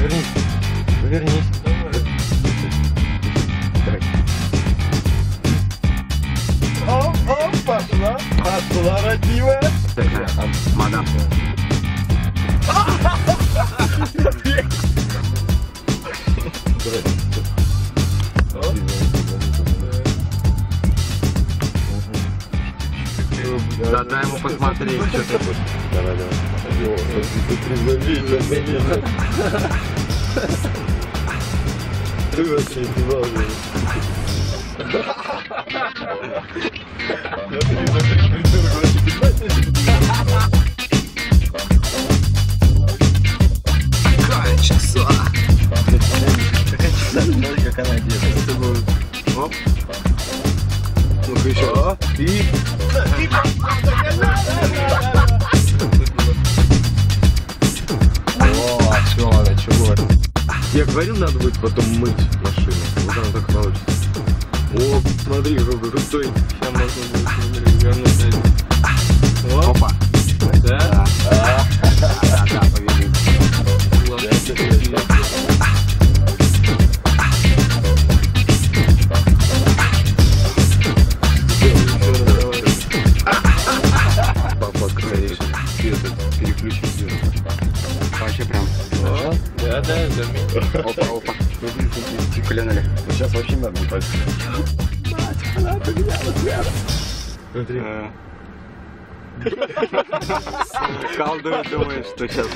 Повернись. Повернись. Оп, пошла. Пошла, родимая. Мадам. Да, дай ему посмотреть, что ты будешь. Давай, давай. Ты признаешь, ты вообще не волнуй. Какая часа? Смотри, как она одета. Оп. Ну-ка еще. И... О, все, начало. Я говорил, надо будет потом мыть машину. Вот она так получится. О, смотри, какой крутой. Сейчас можно будет вернуть. Опа. Да? Да, повели. Папа, конечно, переключи свет. Вообще прям. Да, заметил. Опа, опа. Клюнули. Сейчас вообще надо не пальцы. Смотри. Колдует, думаешь, что сейчас.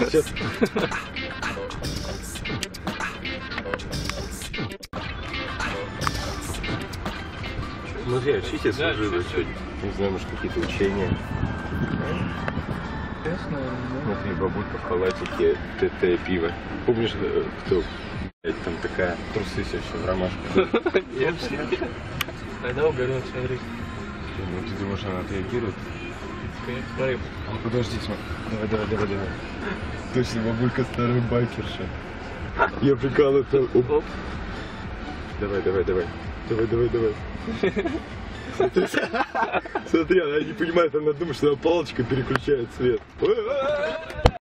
Смотри, очите служили сегодня. Не знаю, может, какие-то учения. Смотри, бабулька в халатике, ТТ, пиво. Помнишь, кто? Блядь, там такая трусы все в ромашку. Нет. Тогда уберем, смотри. Ну, ты думаешь, она отреагирует? Смотри. А, подожди, смотри. Давай. Точно, бабулька старая байкерша. Я прикалываюсь. Оп. Давай. Смотри, она не понимает, она думает, что она палочкой переключает свет.